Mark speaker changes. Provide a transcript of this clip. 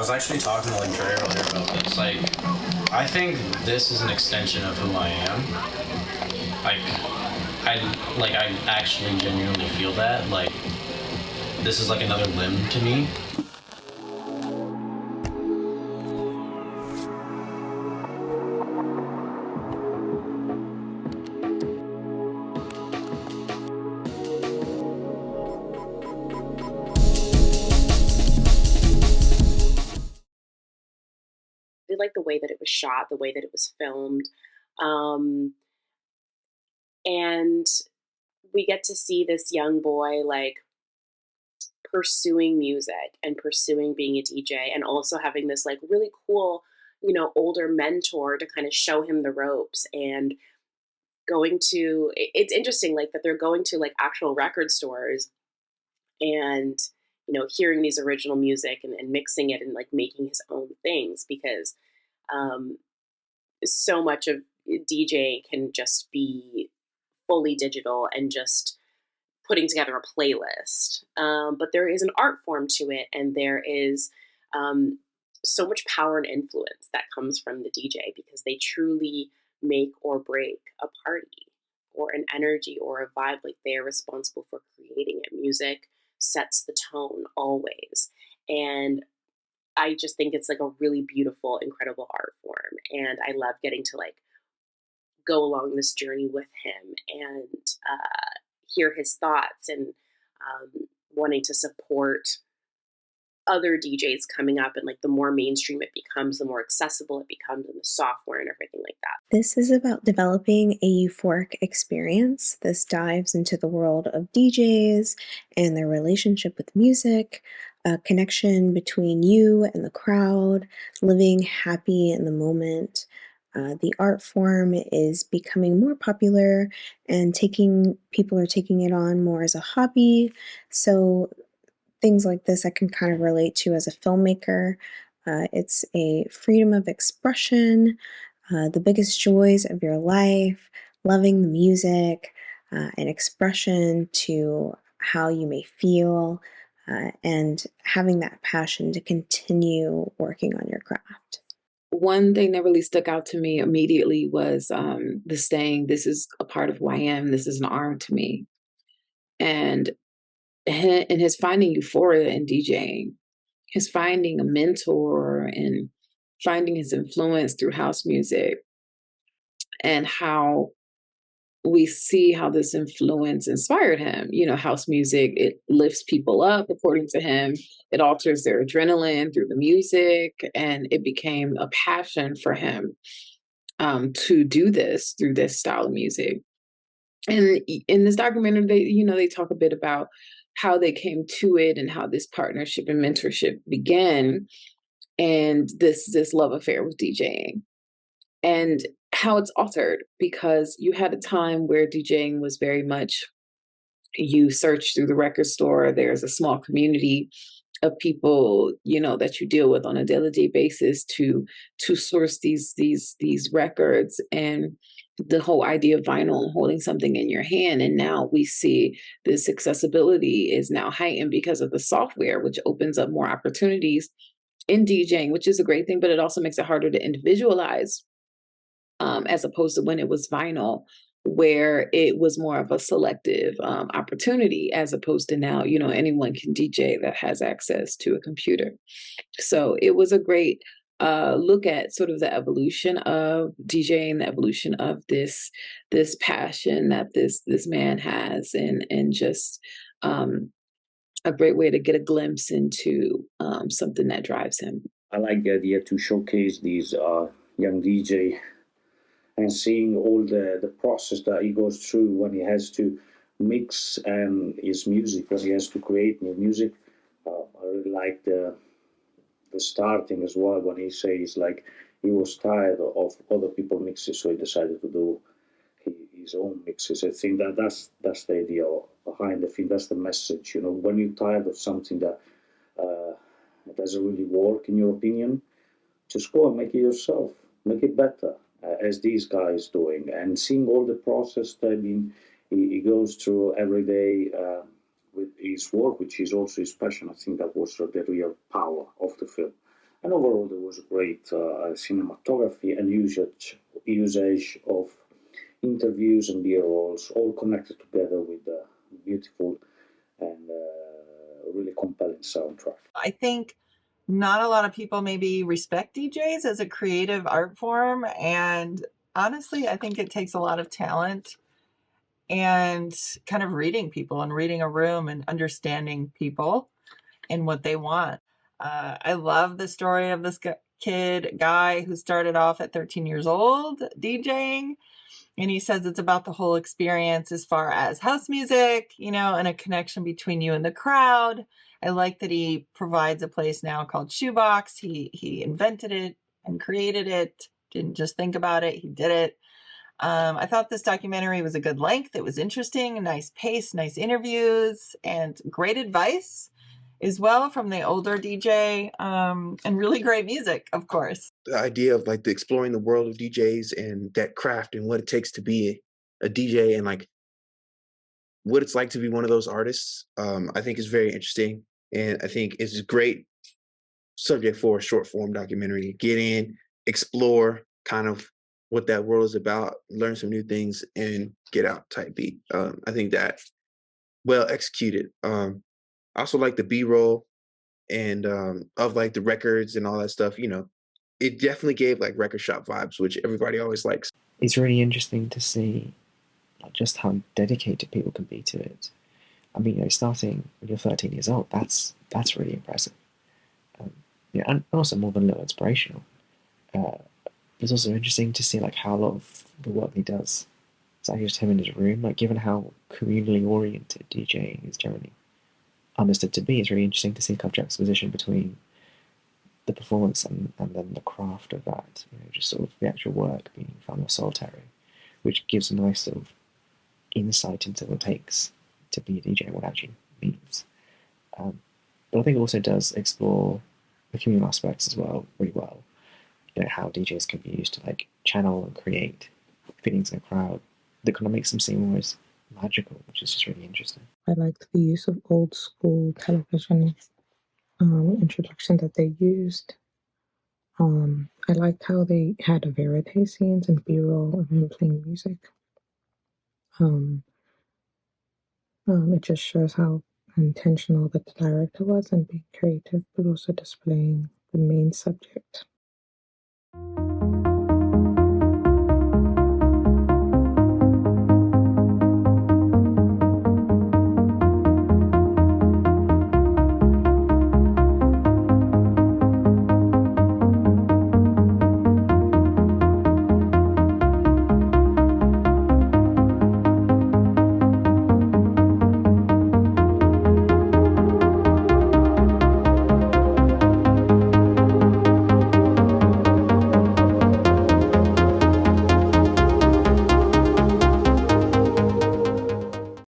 Speaker 1: was actually talking to like Dre earlier about this. Like, I think this is an extension of who I am. I actually genuinely feel that. Like, this is like another limb to me.
Speaker 2: I like the way that it was shot, the way that it was filmed. Um, and we get to see this young boy like pursuing music and pursuing being a DJ and also having this like really cool, older mentor to kind of show him the ropes and going to it's interesting like that they're going to like actual record stores and hearing these original music and mixing it and like making his own things because um, so much of DJing can just be fully digital and just putting together a playlist. But there is an art form to it, and there is um, so much power and influence that comes from the DJ because they truly make or break a party or an energy or a vibe. Like they are responsible for creating it. Music sets the tone always. And I just think it's like a really beautiful, incredible art form. And I love getting to like go along this journey with him and hear his thoughts and wanting to support other DJs coming up. And like the more mainstream it becomes, the more accessible it becomes in the software and everything like that.
Speaker 3: This is about developing a euphoric experience. This dives into the world of DJs and their relationship with music, a connection between you and the crowd, living happy in the moment. The art form is becoming more popular and people are taking it on more as a hobby. So things like this I can kind of relate to as a filmmaker. It's a freedom of expression, the biggest joys of your life, loving the music, an expression to how you may feel, and having that passion to continue working on your craft.
Speaker 4: One thing that really stuck out to me immediately was the saying, "This is a part of who I am. This is an arm to me." And in his finding euphoria in DJing, his finding a mentor and finding his influence through house music, and how we see how this influence inspired him. House music, it lifts people up, according to him. It alters their adrenaline through the music, and it became a passion for him to do this through this style of music. And in this documentary, they talk a bit about how they came to it and how this partnership and mentorship began, and this love affair with DJing, and how it's altered because you had a time where DJing was very much, you search through the record store, there's a small community of people that you deal with on a daily basis to source these records, and the whole idea of vinyl and holding something in your hand. And now we see this accessibility is now heightened because of the software, which opens up more opportunities in DJing, which is a great thing, but it also makes it harder to individualize, as opposed to when it was vinyl, where it was more of a selective opportunity, as opposed to now, anyone can DJ that has access to a computer. So it was a great look at sort of the evolution of DJing, the evolution of this passion that this man has, and just a great way to get a glimpse into something that drives him.
Speaker 5: I like the idea to showcase these young DJ and seeing all the process that he goes through when he has to mix his music, when he has to create new music. I really like the starting as well, when he says like he was tired of other people mixes, so he decided to do his own mixes. I think that's the idea behind the film. That's the message. When you're tired of something that doesn't really work in your opinion, just go and make it yourself, make it better, as these guys doing, and seeing all the process that he goes through every day with his work, which is also his passion. I think that was the real power of the film. And overall, there was a great cinematography and usage of interviews and B-rolls, all connected together with a beautiful and really compelling soundtrack.
Speaker 6: I think not a lot of people maybe respect DJs as a creative art form. And honestly, I think it takes a lot of talent and kind of reading people and reading a room and understanding people and what they want. I love the story of this guy who started off at 13 years old DJing. And he says it's about the whole experience as far as house music, and a connection between you and the crowd. I like that he provides a place now called Shoebox. He invented it and created it, didn't just think about it, he did it. I thought this documentary was a good length. It was interesting, nice pace, nice interviews, and great advice as well from the older DJ, and really great music, of course.
Speaker 7: The idea of like the exploring the world of DJs and that craft and what it takes to be a DJ and like what it's like to be one of those artists, I think is very interesting. And I think it's a great subject for a short form documentary. Get in, explore kind of what that world is about, learn some new things, and get out type beat. I think that well executed. I also like the B-roll and of like the records and all that stuff. It definitely gave like record shop vibes, which everybody always likes.
Speaker 8: It's really interesting to see just how dedicated people can be to it. I mean, starting when you're 13 years old, that's really impressive. And also more than a little inspirational. It's also interesting to see like how a lot of the work he does is actually just him in his room. Like, given how communally oriented DJing is generally understood to be, it's really interesting to see kind of juxtaposition between the performance and then the craft of that. Just sort of the actual work being far more solitary, which gives a nice sort of insight into what it takes to be a DJ and what it actually means. But I think it also does explore the communal aspects as well, really well. How DJs can be used to like channel and create feelings in a crowd that kind of makes them seem almost magical, which is just really interesting.
Speaker 9: I liked the use of old school television introduction that they used. I liked how they had verite scenes and B-roll of him playing music. It just shows how intentional that the director was and being creative, but also displaying the main subject.